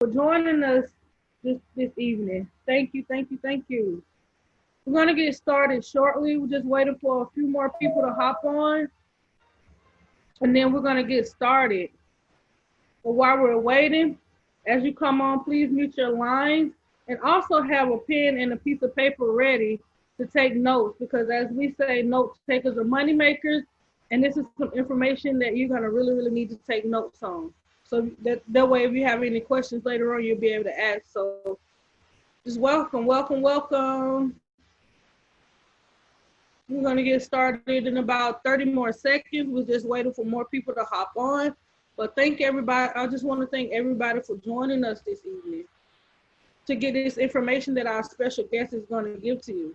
for joining us this evening. Thank you, thank you, thank you. We're going to get started shortly. We're just waiting for a few more people to hop on, and then we're going to get started. But while we're waiting, as you come on, please mute your lines and also have a pen and a piece of paper ready to take notes, because as we say, note takers are money makers, and this is some information that you're going to really, really need to take notes on. So that way, if you have any questions later on, you'll be able to ask. So just welcome, welcome, welcome. We're going to get started in about 30 more seconds. We're just waiting for more people to hop on. But thank everybody. I just want to thank everybody for joining us this evening to get this information that our special guest is going to give to you.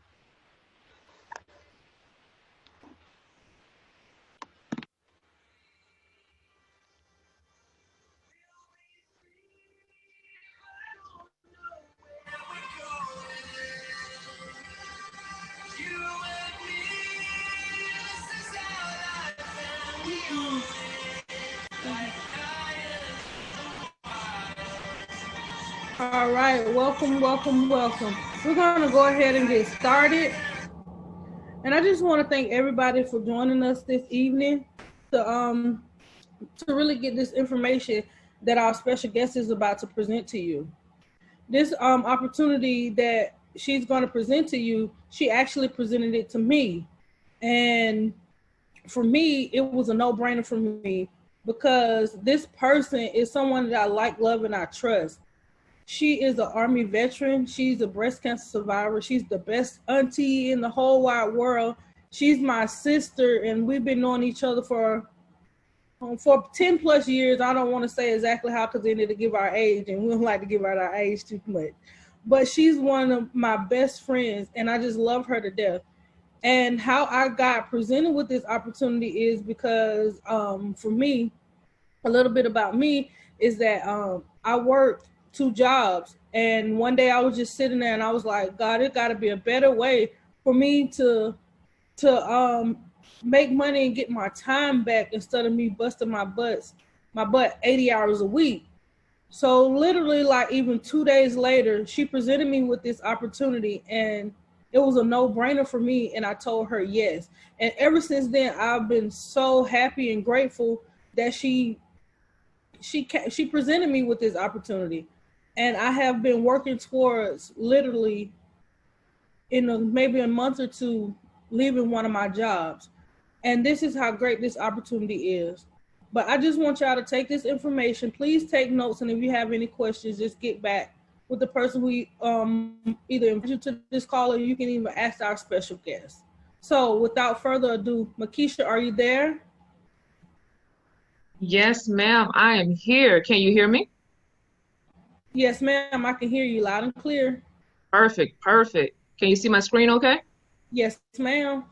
All right, welcome, welcome, welcome. We're going to go ahead and get started. And I just want to thank everybody for joining us this evening to really get this information that our special guest is about to present to you. This opportunity that she's going to present to you, she actually presented it to me. And for me, it was a no-brainer for me, because this person is someone that I like, love, and I trust. She is an Army veteran. She's a breast cancer survivor. She's the best auntie in the whole wide world. She's my sister, and we've been knowing each other for 10 plus years. I don't want to say exactly how, because they need to give our age, and we don't like to give out our age too much. But she's one of my best friends, and I just love her to death. And how I got presented with this opportunity is because, for me, a little bit about me is that I worked 2 jobs, and one day I was just sitting there and I was like, God, it got to be a better way for me to make money and get my time back, instead of me busting my butt 80 hours a week. So literally, like, even 2 days later, she presented me with this opportunity, and it was a no-brainer for me, and I told her yes. And ever since then, I've been so happy and grateful that she presented me with this opportunity. And I have been working towards, literally in maybe a month or two, leaving one of my jobs. And this is how great this opportunity is. But I just want y'all to take this information. Please take notes. And if you have any questions, just get back with the person who either invited you to this call, or you can even ask our special guest. So without further ado, Makisha, are you there? Yes, ma'am. I am here. Can you hear me? Yes, ma'am. I can hear you loud and clear. Perfect. Perfect. Can you see my screen okay? Yes, ma'am.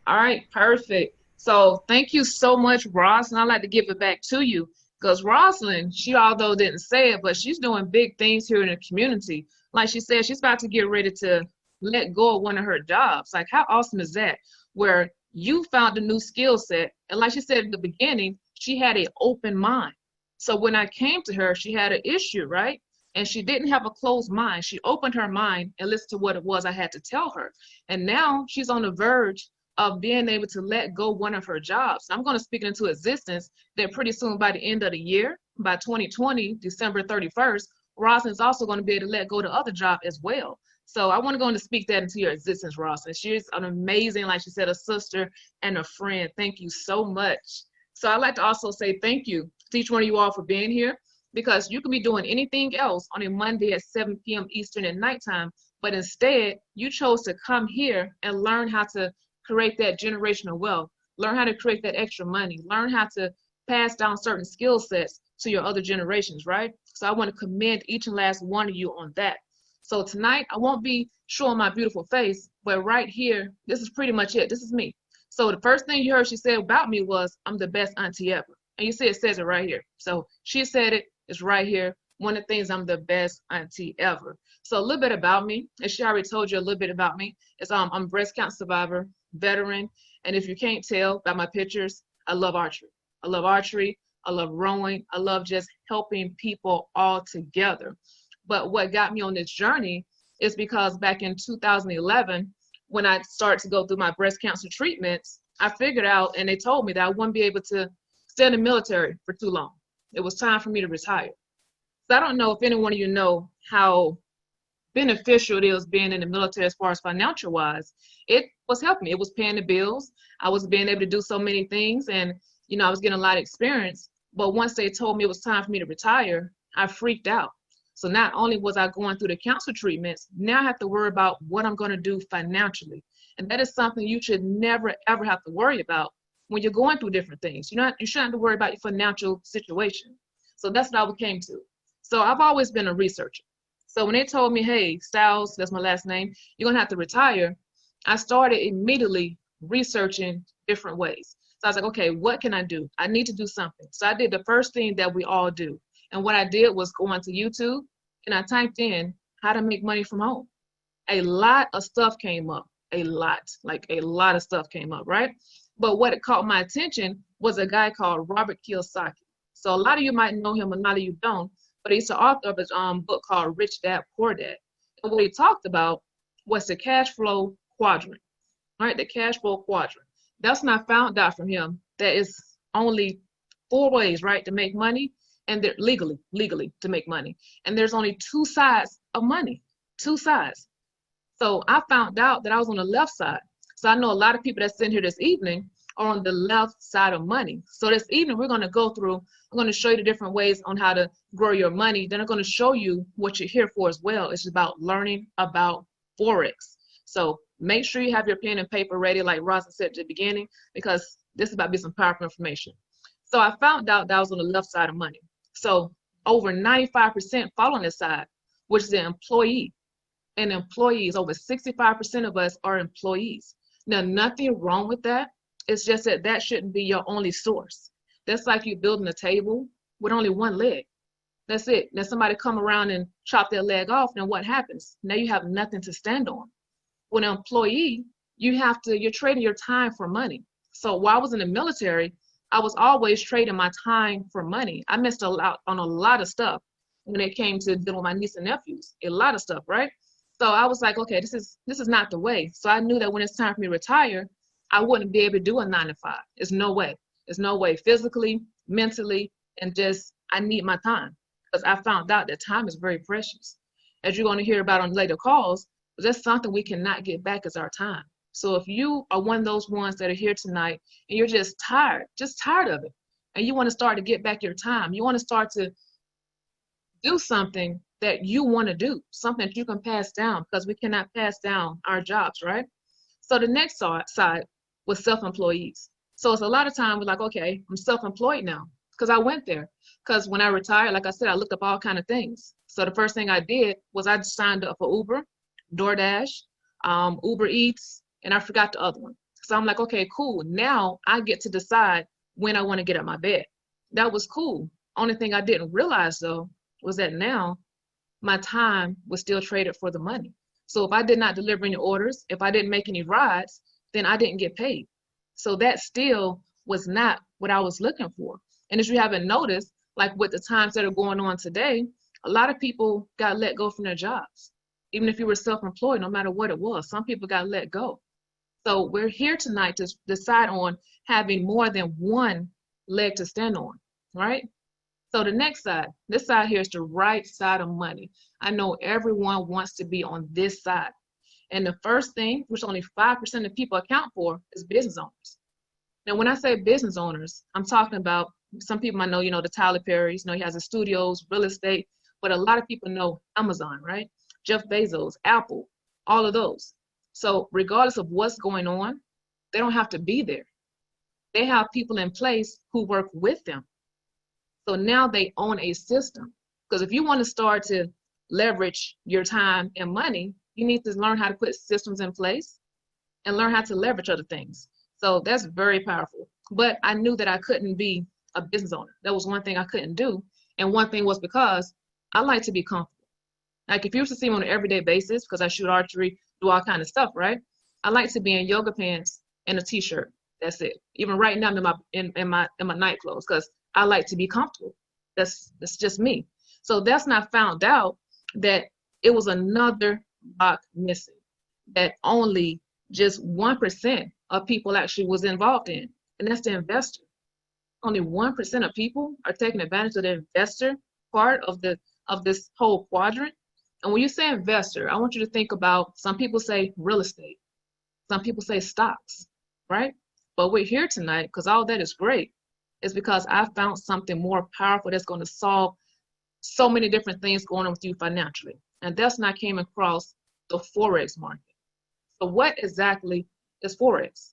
All right. Perfect. So thank you so much, Ross. And I'd like to give it back to you, because Rosalind, she although didn't say it, but she's doing big things here in the community. Like she said, she's about to get ready to let go of one of her jobs. Like, how awesome is that? Where you found a new skill set. And like she said at the beginning, she had an open mind. So when I came to her, she had an issue, right? And she didn't have a closed mind. She opened her mind and listened to what it was I had to tell her. And now she's on the verge of being able to let go one of her jobs. I'm going to speak into existence that pretty soon, by the end of the year, by 2020, December 31st, Rosalind's also going to be able to let go the other job as well. So I want to go and speak that into your existence, Rosalyn. She's an amazing, like she said, a sister and a friend. Thank you so much. So I'd like to also say thank you to each one of you all for being here, because you can be doing anything else on a Monday at 7 p.m. Eastern at nighttime, but instead you chose to come here and learn how to create that generational wealth, learn how to create that extra money, learn how to pass down certain skill sets to your other generations, right? So I want to commend each and last one of you on that. So tonight I won't be showing my beautiful face, but right here, this is pretty much it. This is me. So the first thing you heard she said about me was, I'm the best auntie ever. And you see it says it right here. So she said it. It's right here. One of the things, I'm the best auntie ever. So a little bit about me, as she already told you a little bit about me, is I'm a breast cancer survivor, veteran, and if you can't tell by my pictures, I love archery. I love archery. I love rowing. I love just helping people all together. But what got me on this journey is because back in 2011, when I started to go through my breast cancer treatments, I figured out, and they told me that I wouldn't be able to stay in the military for too long. It was time for me to retire. So I don't know if any one of you know how beneficial it is being in the military as far as financial wise. It was helping me. It was paying the bills. I was being able to do so many things, and I was getting a lot of experience. But once they told me it was time for me to retire, I freaked out. So not only was I going through the cancer treatments, now I have to worry about what I'm going to do financially. And that is something you should never, ever have to worry about when you're going through different things. You shouldn't have to worry about your financial situation. So that's what I came to. So I've always been a researcher. So when they told me, hey, Styles, that's my last name, you're going to have to retire, I started immediately researching different ways. So I was like, okay, what can I do? I need to do something. So I did the first thing that we all do. And what I did was go onto YouTube and I typed in how to make money from home. A lot of stuff came up, like a lot of stuff came up, right? But what it caught my attention was a guy called Robert Kiyosaki. So a lot of you might know him, a lot of you don't, but he's the author of a book called Rich Dad, Poor Dad. And what he talked about was the cash flow quadrant, right? The cash flow quadrant. That's when I found out from him that it's only 4 ways, right, to make money, and they're legally to make money. And there's only 2 sides of money, 2 sides. So I found out that I was on the left side. So I know a lot of people that's in here this evening are on the left side of money. So this evening we're going to go through, I'm going to show you the different ways on how to grow your money. Then I'm going to show you what you're here for as well. It's about learning about Forex. So make sure you have your pen and paper ready, like Rosa said at the beginning, because this is about to be some powerful information. So I found out that I was on the left side of money. So over 95% fall on this side, which is the employee. And employees, over 65% of us are employees. Now, nothing wrong with that. It's just that that shouldn't be your only source. That's like you building a table with only 1 leg. That's it. Now somebody come around and chop their leg off, then what happens? Now you have nothing to stand on. When an employee, you're trading your time for money. So while I was in the military, I was always trading my time for money. I missed out on a lot of stuff when it came to dealing with my niece and nephews, a lot of stuff, right? So I was like, okay, this is not the way. So I knew that when it's time for me to retire, I wouldn't be able to do a 9 to 5. There's no way. There's no way physically, mentally, and just I need my time, because I found out that time is very precious. As you're going to hear about on later calls, that's something we cannot get back as our time. So if you are one of those ones that are here tonight and you're just tired of it, and you want to start to get back your time, you want to start to do something that you want to do, something that you can pass down, because we cannot pass down our jobs, right? So the next side was self-employees. So it's a lot of time we're like, okay, I'm self-employed now, because I went there. Because when I retired, like I said, I looked up all kind of things. So the first thing I did was I signed up for Uber, DoorDash, Uber Eats, and I forgot the other one. So I'm like, okay, cool. Now I get to decide when I want to get out of my bed. That was cool. Only thing I didn't realize though was that now my time was still traded for the money. So if I did not deliver any orders, if I didn't make any rides, then I didn't get paid. So that still was not what I was looking for. And as you haven't noticed, like with the times that are going on today, a lot of people got let go from their jobs. Even if you were self-employed, no matter what it was, some people got let go. So we're here tonight to decide on having more than 1 leg to stand on, right? So the next side, this side here is the right side of money. I know everyone wants to be on this side. And the first thing, which only 5% of people account for, is business owners. Now, when I say business owners, I'm talking about, some people might know, the Tyler Perry's, he has the studios, real estate, but a lot of people know Amazon, right? Jeff Bezos, Apple, all of those. So regardless of what's going on, they don't have to be there. They have people in place who work with them. So now they own a system. Because if you want to start to leverage your time and money, you need to learn how to put systems in place and learn how to leverage other things. So that's very powerful. But I knew that I couldn't be a business owner. That was one thing I couldn't do. And one thing was because I like to be comfortable. Like if you were to see me on an everyday basis, because I shoot archery, do all kind of stuff, right? I like to be in yoga pants and a t-shirt. That's it. Even right now I'm in my night clothes, because I like to be comfortable. That's just me. So that's when I found out that it was another block missing that only just 1% of people actually was involved in, and that's the investor. Only 1% of people are taking advantage of the investor part of this whole quadrant. And when you say investor, I want you to think about, some people say real estate, some people say stocks, right? But we're here tonight because all that is great. Is because I found something more powerful that's going to solve so many different things going on with you financially. And that's when I came across the Forex market. So what exactly is Forex?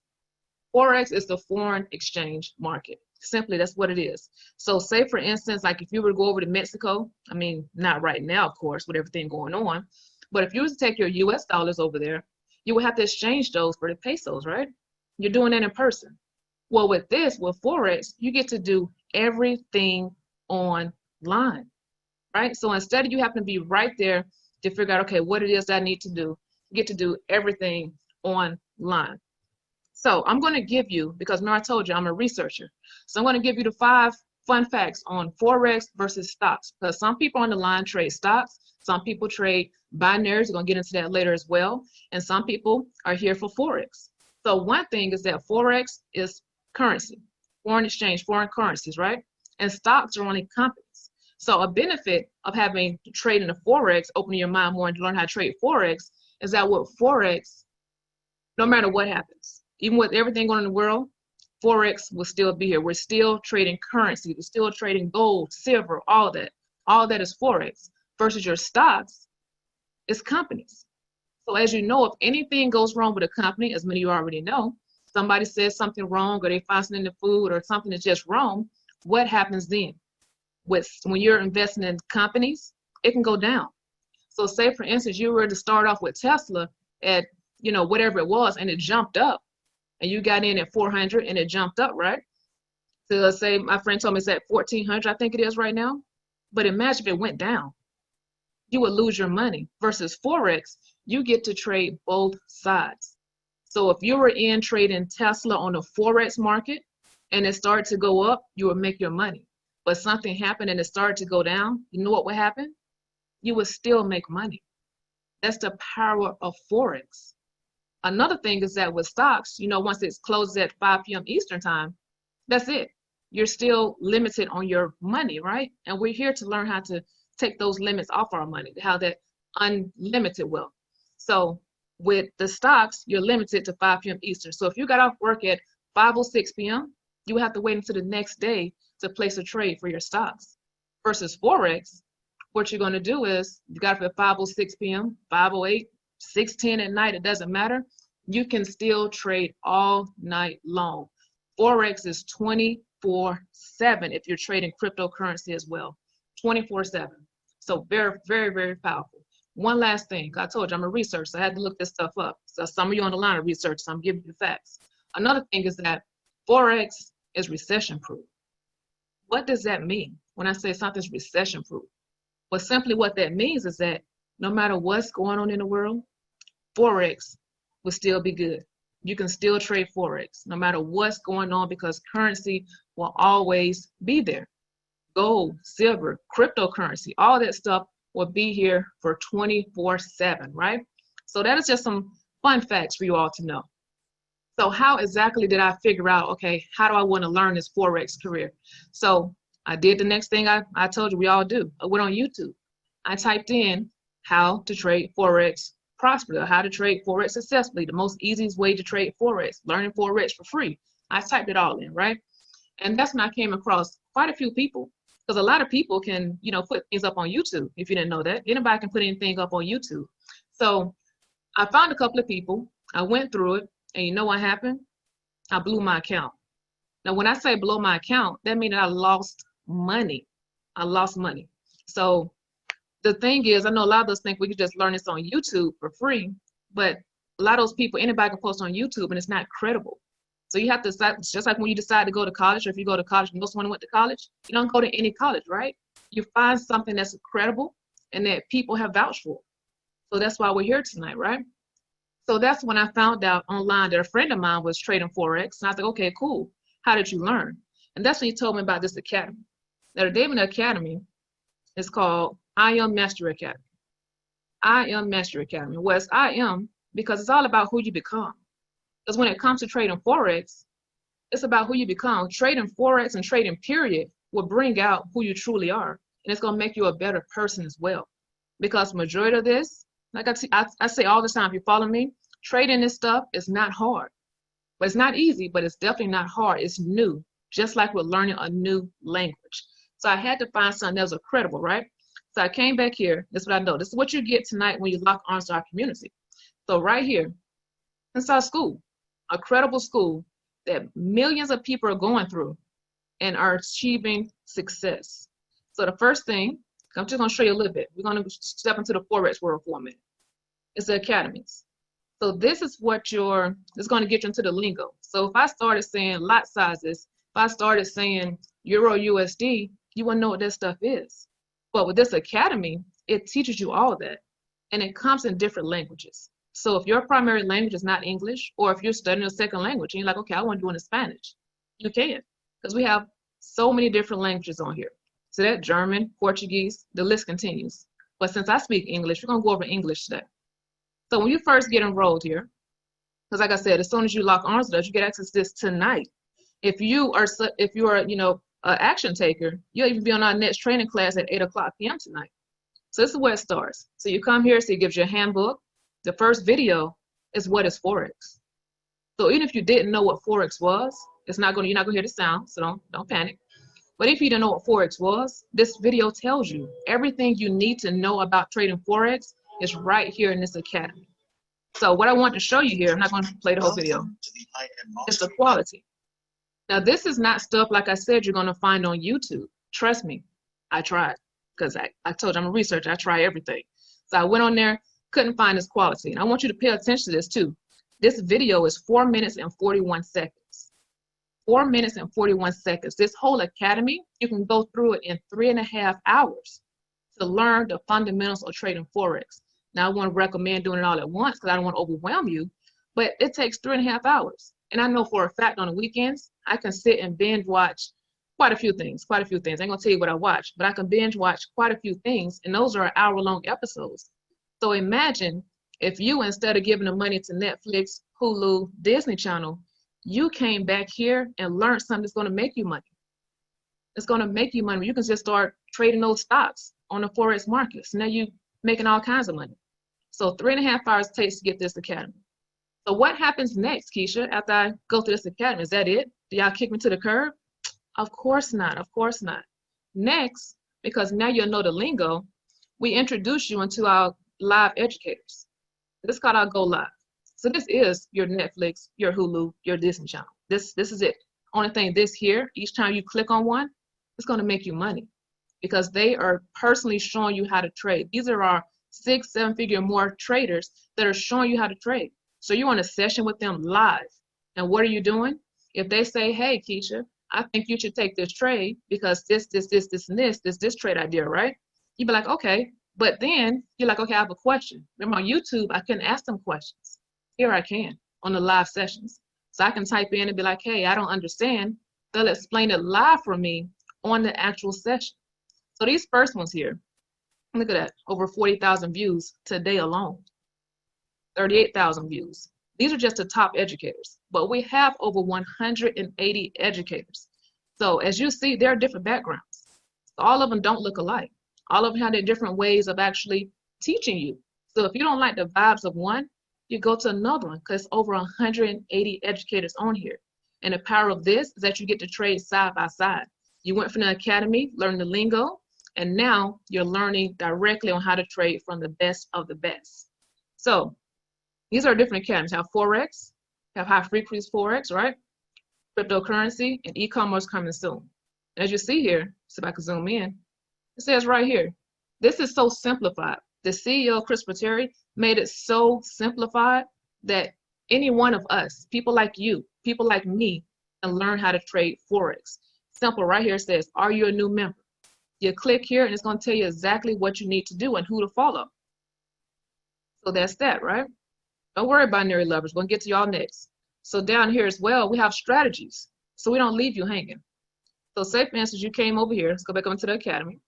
Forex is the foreign exchange market. Simply, that's what it is. So say, for instance, like if you were to go over to Mexico, I mean, not right now, of course, with everything going on, but if you were to take your US dollars over there, you would have to exchange those for the pesos, right? You're doing that in person. Well, with Forex, you get to do everything online, right? So instead of you having to be right there to figure out, okay, what it is I need to do, you get to do everything online. So I'm going to give you, because remember I told you I'm a researcher, so I'm going to give you the 5 fun facts on Forex versus stocks, because some people on the line trade stocks, some people trade binaries, we're going to get into that later as well, and some people are here for Forex. So one thing is that Forex is currency, foreign exchange, foreign currencies, right? And stocks are only companies. So a benefit of having to trade in the Forex, opening your mind more and learn how to trade Forex, is that with Forex, no matter what happens, even with everything going on in the world, Forex will still be here. We're still trading currency. We're still trading gold, silver, all that. All that is Forex. Versus your stocks, it's companies. So as you know, if anything goes wrong with a company, as many of you already know, somebody says something wrong or they find something in the food or something is just wrong, what happens then? When you're investing in companies, it can go down. So say, for instance, you were to start off with Tesla at, whatever it was, and it jumped up, and you got in at 400 and it jumped up, right? So let's say my friend told me it's at 1400, I think it is right now. But imagine if it went down. You would lose your money. Versus Forex, you get to trade both sides. So if you were in trading Tesla on the Forex market and it started to go up, you would make your money. But something happened and it started to go down, you know what would happen? You would still make money. That's the power of Forex. Another thing is that with stocks, once it closes at 5 p.m. Eastern time, that's it. You're still limited on your money, right? And we're here to learn how to take those limits off our money, to have that unlimited wealth. So with the stocks, you're limited to 5 p.m. Eastern. So if you got off work at 5:06 p.m., you would have to wait until the next day to place a trade for your stocks. Versus Forex, what you're going to do is, you got up at 5:06 p.m., 5:08, 6:10 at night, it doesn't matter. You can still trade all night long. Forex is 24/7 if you're trading cryptocurrency as well. 24/7. So very, very, very powerful. One last thing. I told you I'm a researcher, so I had to look this stuff up. So some of you on the line are researchers, so I'm giving you the facts. Another thing is that Forex is recession proof. What does that mean when I say something's recession proof? Well, simply what that means is that no matter what's going on in the world, Forex will still be good. You can still trade Forex no matter what's going on, because currency will always be there. Gold, silver, cryptocurrency, all that stuff will be here for 24/7, right? So that is just some fun facts for you all to know. So how exactly did I figure out, okay, how do I want to learn this Forex career? So I did the next thing I told you we all do. I went on YouTube. I typed in how to trade Forex profitably, or how to trade Forex successfully, the most easiest way to trade Forex, learning Forex for free. I typed it all in, right? And that's when I came across quite a few people, because a lot of people can, put things up on YouTube. If you didn't know that, anybody can put anything up on YouTube. So I found a couple of people, I went through it, and you know what happened? I blew my account. Now, when I say blow my account, that means I lost money. I lost money. So the thing is, I know a lot of us think we can just learn this on YouTube for free, but a lot of those people, anybody can post on YouTube and it's not credible. So you have to decide, just like when you decide to go to college, or if you go to college, most one went to college, you don't go to any college, right? You find something that's credible and that people have vouched for. So that's why we're here tonight, right? So that's when I found out online that a friend of mine was trading Forex. And I was like, okay, cool. How did you learn? And that's when he told me about this academy. Now, the name of the academy is called I Am Mastery Academy. I Am Mastery Academy. Well, it's I Am because it's all about who you become. Because when it comes to trading Forex, it's about who you become. Trading Forex and trading period will bring out who you truly are. And it's going to make you a better person as well. Because majority of this, like I say all the time, if you follow me, trading this stuff is not hard. But it's not easy, but it's definitely not hard. It's new, just like we're learning a new language. So I had to find something that was credible, right? So I came back here. This is what I know. This is what you get tonight when you lock arms to our community. So right here, it's our school, a credible school that millions of people are going through and are achieving success. So the first thing, I'm just going to show you a little bit. We're going to step into the Forex world for a minute. It's the academies. So this is what it's going to get you into the lingo. So if I started saying lot sizes, if I started saying Euro USD, you wouldn't know what that stuff is. But with this academy, it teaches you all that. And it comes in different languages. So if your primary language is not English, or if you're studying a second language and you're like, okay, I want to do it in Spanish, you can. Because we have so many different languages on here. So that German, Portuguese, the list continues. But since I speak English, we're going to go over English today. So when you first get enrolled here, because like I said, as soon as you lock arms with us, you get access to this tonight. If you are, an action taker, you'll even be on our next training class at 8:00 p.m. tonight. So this is where it starts. So you come here, so it gives you a handbook. The first video is what is Forex. So even if you didn't know what Forex was, you're not gonna hear the sound, so don't panic. But if you didn't know what Forex was, this video tells you everything you need to know about trading Forex is right here in this academy. So what I want to show you here, I'm not going to play the whole video, is the quality. Now this is not stuff, like I said, you're going to find on YouTube. Trust me, I tried, because I told you I'm a researcher, I try everything. So I went on there, couldn't find this quality. And I want you to pay attention to this too. This video is 4 minutes and 41 seconds. 4 minutes and 41 seconds. This whole academy, you can go through it in 3.5 hours to learn the fundamentals of trading Forex. Now, I wouldn't recommend doing it all at once because I don't want to overwhelm you, but it takes 3.5 hours. And I know for a fact on the weekends, I can sit and binge watch quite a few things. I ain't gonna tell you what I watch, but I can binge watch quite a few things, and those are hour-long episodes. So imagine if you, instead of giving the money to Netflix, Hulu, Disney Channel, you came back here and learned something that's gonna make you money. It's gonna make you money. You can just start trading those stocks on the Forex markets. Now you making all kinds of money. So 3.5 hours takes to get this academy. So what happens next, Keisha, after I go through this academy? Is that it? Do y'all kick me to the curb? Of course not, of course not. Next, because now you'll know the lingo, we introduce you into our live educators. This is called our Go Live. So this is your Netflix, your Hulu, your Disney Channel. This is it. Only thing this here, each time you click on one, it's gonna make you money because they are personally showing you how to trade. These are our 6-7 figure more traders that are showing you how to trade. So you're on a session with them live. And what are you doing? If they say, hey, Keisha, I think you should take this trade because this trade idea, right? You'd be like, okay. But then you're like, okay, I have a question. Remember on YouTube, I couldn't ask them questions. Here I can on the live sessions. So I can type in and be like, hey, I don't understand. They'll explain it live for me on the actual session. So these first ones here, look at that, over 40,000 views today alone, 38,000 views. These are just the top educators, but we have over 180 educators. So as you see, there are different backgrounds. So all of them don't look alike. All of them have their different ways of actually teaching you. So if you don't like the vibes of one, you go to another one because over 180 educators on here. And the power of this is that you get to trade side by side. You went from the academy, learned the lingo, and now you're learning directly on how to trade from the best of the best. So these are different academies. Have Forex, have high frequency Forex, right? Cryptocurrency and e-commerce coming soon. As you see here, see if I can zoom in, it says right here, this is so simplified. The CEO, Chris Pateri, made it so simplified that any one of us, people like you, people like me, can learn how to trade Forex. Simple right here says, are you a new member? You click here and it's going to tell you exactly what you need to do and who to follow. So that's that, right? Don't worry, binary lovers. We're going to get to y'all next. So down here as well, we have strategies. So we don't leave you hanging. So say for instance, you came over here. Let's go back onto the academy.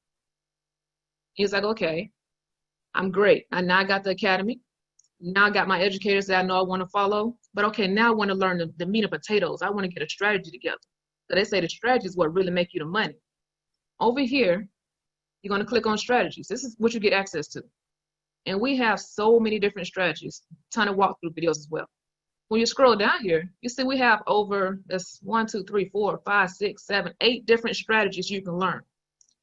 He's like, okay, I'm great. I now got the academy. Now I got my educators that I know I want to follow. But okay, now I want to learn the meat and potatoes. I want to get a strategy together. So they say the strategy is what really make you the money. Over here, you're going to click on strategies. This is what you get access to. And we have so many different strategies, ton of walkthrough videos as well. When you scroll down here, you see we have over this 1, 2, 3, 4, 5, 6, 7, 8 different strategies you can learn.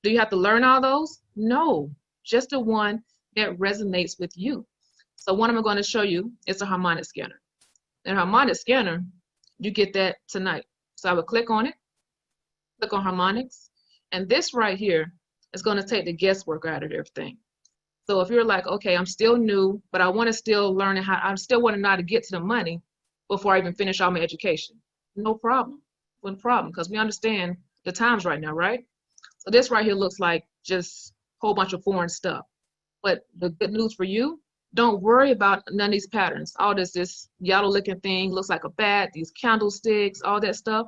Do you have to learn all those? No, just the one that resonates with you. So one I'm going to show you is a harmonic scanner. And a harmonic scanner, you get that tonight. So I would click on it, click on harmonics, and this right here is going to take the guesswork out of everything. So if you're like, okay, I'm still new, but I want to still learn I still want to know how to get to the money before I even finish all my education. No problem, no problem, because we understand the times right now, right? So this right here looks like just a whole bunch of foreign stuff. But the good news for you, don't worry about none of these patterns. All this yellow looking thing looks like a bat, these candlesticks, all that stuff.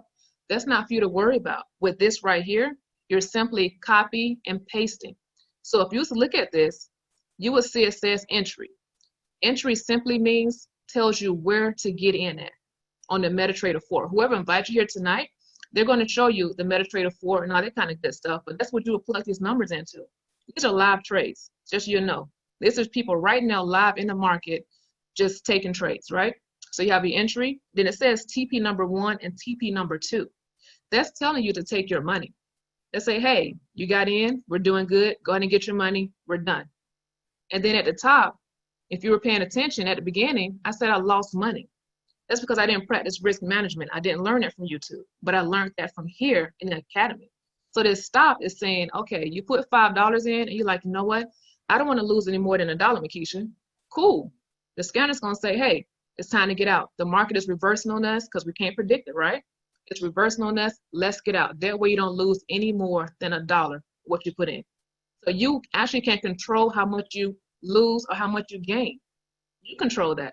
That's not for you to worry about. With this right here, you're simply copy and pasting. So if you look at this, you will see it says entry. Entry simply means, tells you where to get in at on the MetaTrader 4. Whoever invites you here tonight, they're going to show you the MetaTrader 4 and all that kind of good stuff, but that's what you will plug these numbers into. These are live trades, just so you know. This is people right now live in the market just taking trades, right? So you have your entry, then it says TP number 1 and TP number 2. That's telling you to take your money. They say, hey, you got in, we're doing good, go ahead and get your money, we're done. And then at the top, if you were paying attention at the beginning, I said I lost money. That's because I didn't practice risk management. I didn't learn it from YouTube, but I learned that from here in the academy. So this stop is saying, okay, you put $5 in and you're like, you know what? I don't want to lose any more than $1, Makisha. Cool. The scanner's going to say, hey, it's time to get out. The market is reversing on us because we can't predict it, right? It's reversing on us. Let's get out. That way you don't lose any more than $1, what you put in. So you actually can control how much you lose or how much you gain. You control that.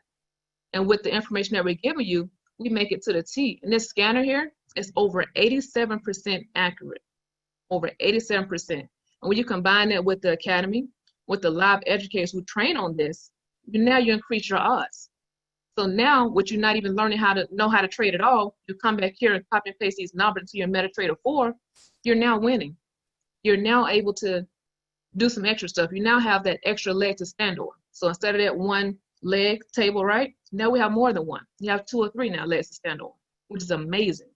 And with the information that we're giving you, we make it to the T. And this scanner here is over 87% accurate. Over 87%. And when you combine that with the academy, with the live educators who train on this, now you increase your odds. So now, what you're not even learning how to know how to trade at all, you come back here and copy and paste these numbers into your MetaTrader 4, you're now winning. You're now able to do some extra stuff. You now have that extra leg to stand on. So instead of that one leg table, right? Now we have more than one. You have 2 or 3 now legs to stand on, which is amazing.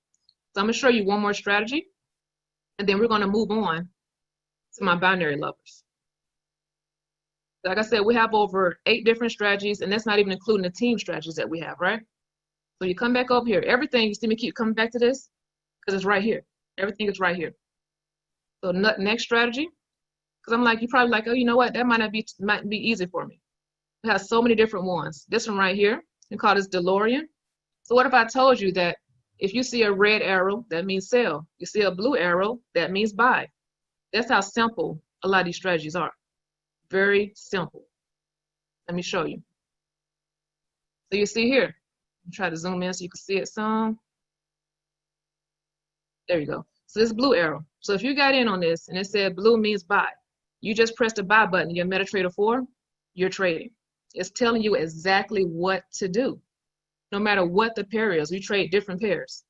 So I'm going to show you one more strategy, and then we're going to move on to my binary lovers. Like I said, we have over 8 different strategies, and that's not even including the team strategies that we have, right? So you come back over here. Everything, you see me keep coming back to this? Because it's right here. Everything is right here. So next strategy, because I'm like, you're probably like, oh, you know what? That might be easy for me. We have so many different ones. This one right here, we call this DeLorean. So what if I told you that if you see a red arrow, that means sell. You see a blue arrow, that means buy. That's how simple a lot of these strategies are. Very simple. Let me show you. So you see here, try to zoom in so you can see it some. There you go. So this blue arrow. So if you got in on this and it said blue means buy, you just press the buy button in your MetaTrader 4, you're trading. It's telling you exactly what to do. No matter what the pair is, we trade different pairs.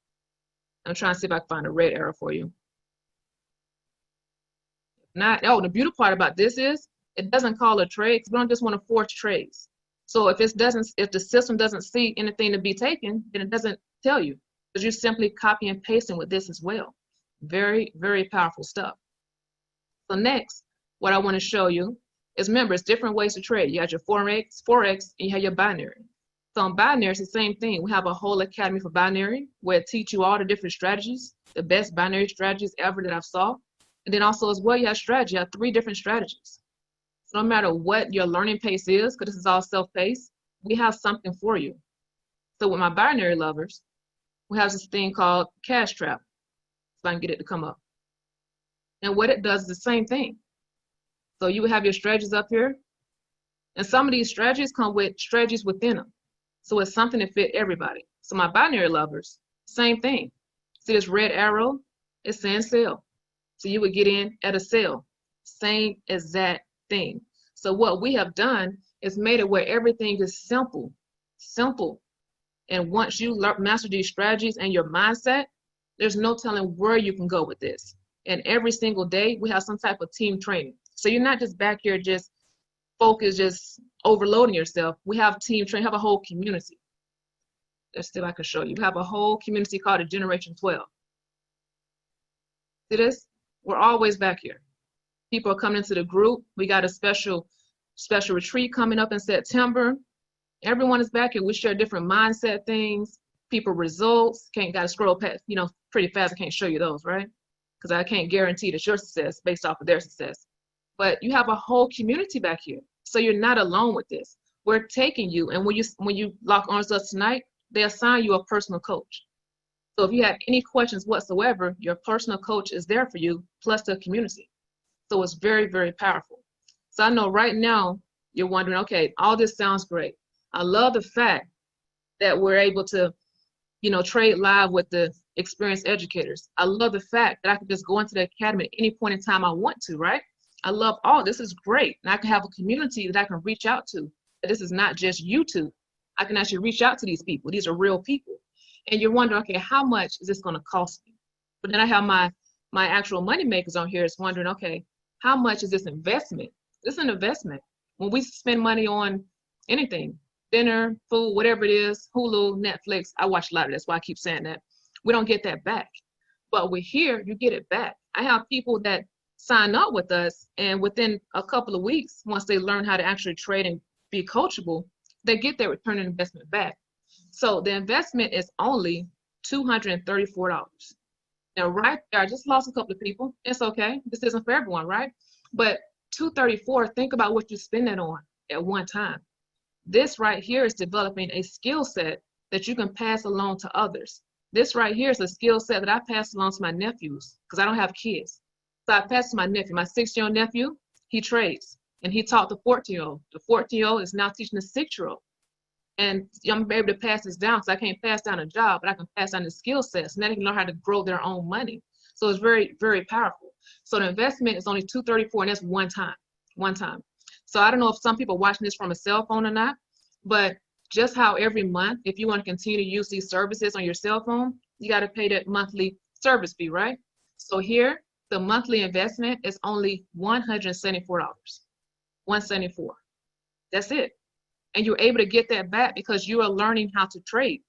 I'm trying to see if I can find a red arrow for you. The beautiful part about this is it doesn't call a trade because we don't just want to force trades. So if the system doesn't see anything to be taken, then it doesn't tell you, because you're simply copy and pasting with this as well. Very, very powerful stuff. So next, what I want to show you is, remember, it's different ways to trade. You have your Forex, and you have your binary. So on binary, it's the same thing. We have a whole academy for binary where it teaches you all the different strategies, the best binary strategies ever that I've saw. And then also as well, you have strategy. You have 3 different strategies. So no matter what your learning pace is, because this is all self-paced, we have something for you. So with my binary lovers, we have this thing called cash trap. If I can get it to come up. And what it does is the same thing. So you have your strategies up here. And some of these strategies come with strategies within them. So it's something to fit everybody. So my binary lovers, same thing. See this red arrow? It's saying sell. So you would get in at a sale. Same exact thing. So what we have done is made it where everything is simple. Simple. And once you master these strategies and your mindset, there's no telling where you can go with this. And every single day, we have some type of team training. So you're not just back here just focused, just overloading yourself. We have team training, have a whole community. Let's see if I can show you. We have a whole community called the Generation 12. See this? We're always back here. People are coming into the group. We got a special retreat coming up in September. Everyone is back here. We share different mindset things, people results. Got to scroll past, pretty fast. I can't show you those, right? Because I can't guarantee that your success based off of their success. But you have a whole community back here. So you're not alone with this. We're taking you, and when you lock arms with us tonight, they assign you a personal coach. So if you have any questions whatsoever, your personal coach is there for you, plus the community. So it's very, very powerful. So I know right now you're wondering, okay, all this sounds great. I love the fact that we're able to, trade live with the experienced educators. I love the fact that I can just go into the academy at any point in time I want to, right? I love all this is great. And I can have a community that I can reach out to. This is not just YouTube. I can actually reach out to these people. These are real people. And you're wondering, okay, how much is this going to cost me? But then I have my actual money makers on here is wondering, okay, how much is this investment? This is an investment. When we spend money on anything, dinner, food, whatever it is, Hulu, Netflix, I watch a lot of that. That's why I keep saying that. We don't get that back. But with here, you get it back. I have people that sign up with us, and within a couple of weeks, once they learn how to actually trade and be coachable, they get their return on investment back. So the investment is only $234. Now, right there, I just lost a couple of people. It's okay. This isn't for everyone, right? But $234, think about what you spend that on at one time. This right here is developing a skill set that you can pass along to others. This right here is a skill set that I pass along to my nephews because I don't have kids. So I pass to my nephew, my 6-year-old nephew, he trades, and he taught the 14-year-old. The 14-year-old is now teaching the 6-year-old. And I'm able to pass this down because I can't pass down a job, but I can pass down the skill sets, and then they can learn how to grow their own money. So it's very, very powerful. So the investment is only $234, and that's one time. So I don't know if some people are watching this from a cell phone or not, but just how every month, if you want to continue to use these services on your cell phone, you got to pay that monthly service fee, right? So here, the monthly investment is only $174. $174. That's it. And you're able to get that back because you are learning how to trade.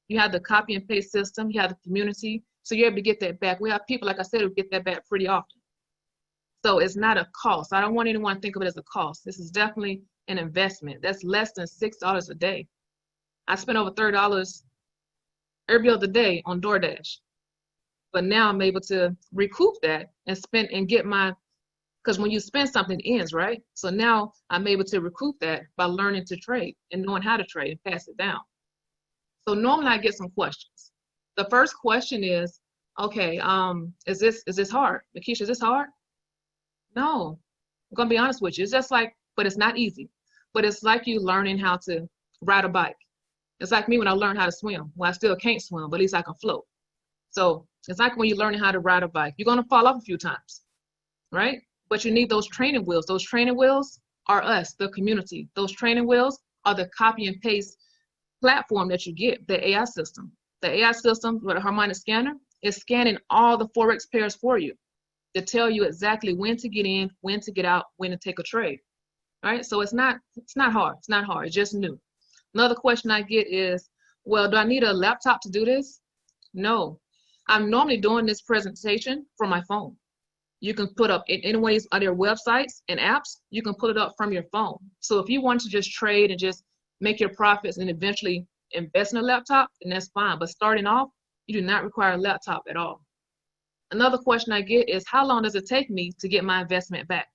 You have the copy and paste system, you have the community, so you're able to get that back. We have people, like I said, who get that back pretty often. So it's not a cost. I don't want anyone to think of it as a cost. This is definitely an investment. That's less than $6 a day. I spend over $30 every other day on DoorDash. But now I'm able to recoup that and spend and get my, because when you spend something, it ends, right? So now I'm able to recoup that by learning to trade and knowing how to trade and pass it down. So normally I get some questions. The first question is, okay, is this hard? Makisha, is this hard? No, I'm gonna be honest with you. It's just like, but it's not easy. But it's like you learning how to ride a bike. It's like me when I learned how to swim. Well, I still can't swim, but at least I can float. So it's like when you're learning how to ride a bike. You're gonna fall off a few times, right? But you need those training wheels. Those training wheels are us, the community. Those training wheels are the copy and paste platform that you get, the AI system. The AI system with a harmonic scanner is scanning all the Forex pairs for you to tell you exactly when to get in, when to get out, when to take a trade. All right, so it's not hard. It's not hard. It's just new. Another question I get is, well, do I need a laptop to do this? No. I'm normally doing this presentation from my phone. You can put up, in ways, on their websites and apps, you can put it up from your phone. So if you want to just trade and just make your profits and eventually invest in a laptop, then that's fine. But starting off, you do not require a laptop at all. Another question I get is, how long does it take me to get my investment back?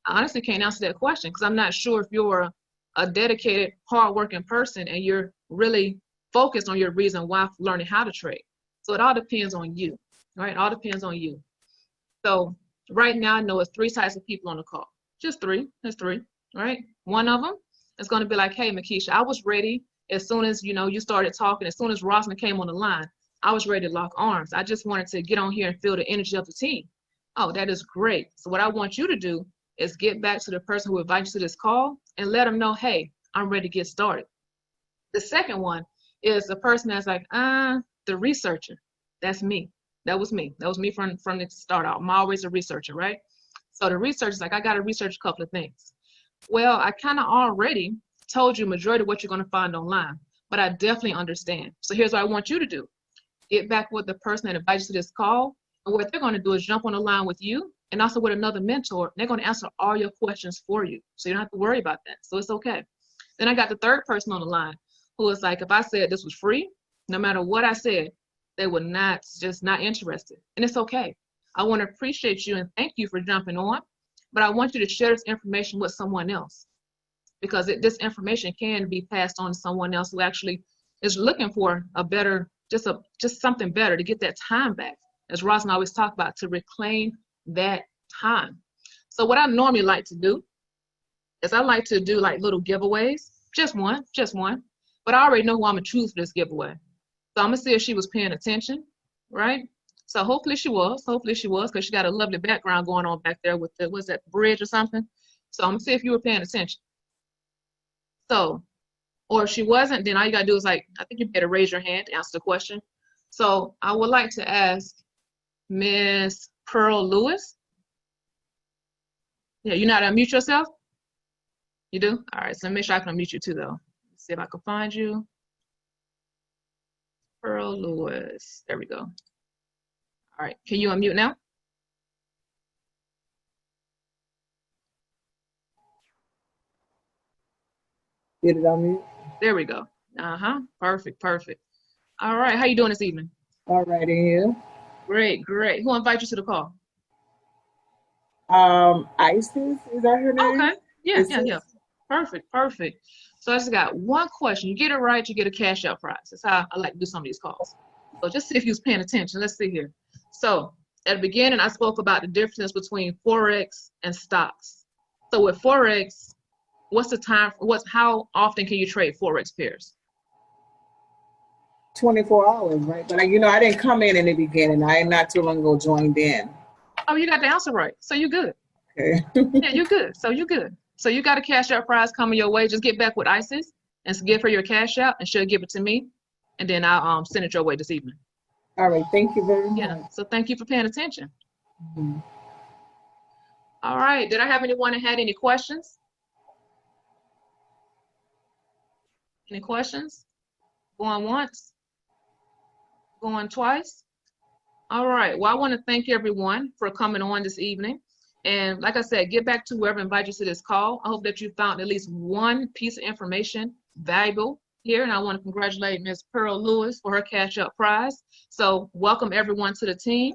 I honestly can't answer that question because I'm not sure if you're a dedicated, hardworking person and you're really focused on your reason why learning how to trade. So it all depends on you, right? It all depends on you. So right now, I know it's 3 types of people on the call. Just 3. There's 3, right? One of them is going to be like, hey, Makisha, I was ready as soon as, you started talking, as soon as Rosalind came on the line. I was ready to lock arms. I just wanted to get on here and feel the energy of the team. Oh, that is great. So what I want you to do is get back to the person who invited you to this call and let them know, hey, I'm ready to get started. The second one is the person that's like, the researcher. That's me. That was me. That was me from the start out. I'm always a researcher, right? So the researcher is like, I got to research a couple of things. Well, I kind of already told you majority of what you're going to find online, but I definitely understand. So here's what I want you to do. Get back with the person that invited you to this call, and what they're going to do is jump on the line with you and also with another mentor. They're going to answer all your questions for you, so you don't have to worry about that. So it's okay. Then I got the third person on the line who is like, if I said this was free, no matter what I said, they would not interested. And it's okay. I want to appreciate you and thank you for jumping on, but I want you to share this information with someone else, because this information can be passed on to someone else who actually is looking for a better, just something better to get that time back, as Ross and I always talk about, to reclaim that time. So what I normally like to do is I like to do like little giveaways, just one, but I already know who I'm gonna choose for this giveaway. So I'm gonna see if she was paying attention, right? So hopefully she was, because she got a lovely background going on back there with the, what's that, bridge or something? So I'm gonna see if you were paying attention. So, or if she wasn't, then all you gotta do is like, I think you better raise your hand to answer the question. So I would like to ask Miss Pearl Lewis. Yeah, you know how to unmute yourself? You do? All right, so make sure I can unmute you too though. Let's see if I can find you. Pearl Lewis, there we go. All right, can you unmute now? Get it on mute. There we go. Perfect. All right, how you doing this evening? All right, and you? Great. Who invited you to the call? Isis, is that her name? Okay, yeah. Perfect. So I just got one question. You get it right, you get a cash out prize. That's how I like to do some of these calls. So just see if you was paying attention. Let's see here. So at the beginning, I spoke about the difference between Forex and stocks. So with Forex, what's the time, how often can you trade Forex pairs? 24 hours, right? But I didn't come in the beginning. I not too long ago joined in. Oh, you got the answer right. So you're good. Okay. Yeah, you're good. So you're good. So you got a cash out prize coming your way. Just get back with Isis and give her your cash out, and she'll give it to me, and then I'll send it your way this evening. All right. Thank you very much. Yeah. So thank you for paying attention. Mm-hmm. All right. Did I have anyone that had any questions? Any questions? Going once? Going twice? All right. Well, I want to thank everyone for coming on this evening. And like I said, get back to whoever invited you to this call. I hope that you found at least one piece of information valuable here. And I want to congratulate Ms. Pearl Lewis for her cash out prize. So welcome everyone to the team.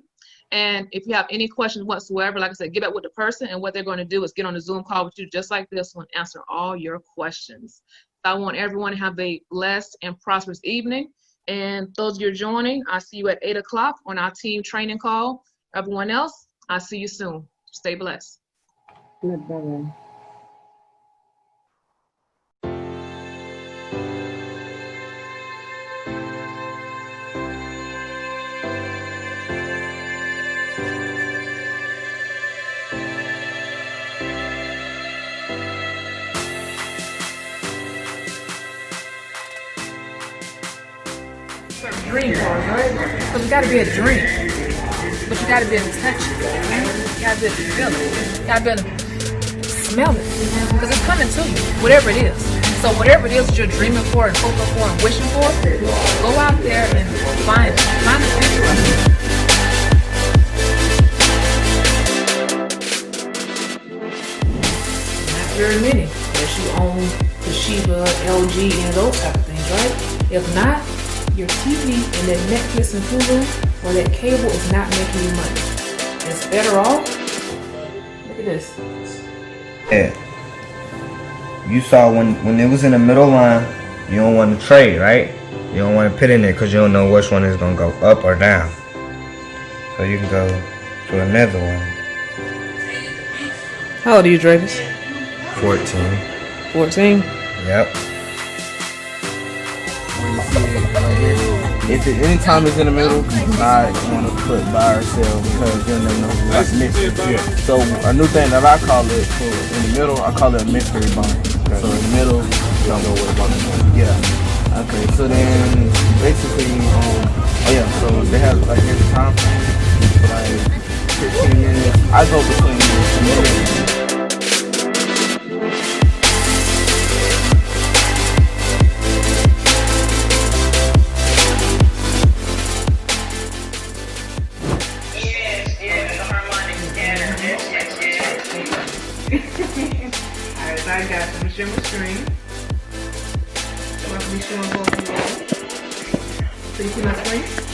And if you have any questions whatsoever, like I said, get back with the person, and what they're going to do is get on a Zoom call with you just like this one, answer all your questions. I want everyone to have a blessed and prosperous evening. And those of you joining, I'll see you at 8 o'clock on our team training call. Everyone else, I'll see you soon. Stay blessed. Bye-bye. Dream cars, right? Because it got to be a dream, but you got to be able to touch it. You got to be able to feel it. You got to be able to smell it, because it's coming to you, whatever it is. So whatever it is that you're dreaming for and hoping for and wishing for, go out there and find it. Find the future of it. Not very many, unless you own Toshiba, LG, and those type of things, right? If not, your TV and that Netflix and Hulu or that cable is not making you money. It's better off. Look at this. Yeah. You saw when it was in the middle line, you don't want to trade, right? You don't want to put in there because you don't know which one is going to go up or down. So you can go to another one. How old are you, Dravis? 14. 14? Yep. Anytime it's in the middle, I want to put buy or sell because you'll never know what's mystery. So a new thing that I call it in the middle, I call it a mystery buy. So in the middle, you don't know what about it. Yeah. Okay. So then basically, so they have like here's the time frame for like 15 minutes. I go between a minute. Alright, so I got you. Let me share my screen. So I can be showing both of you. So you see my screen?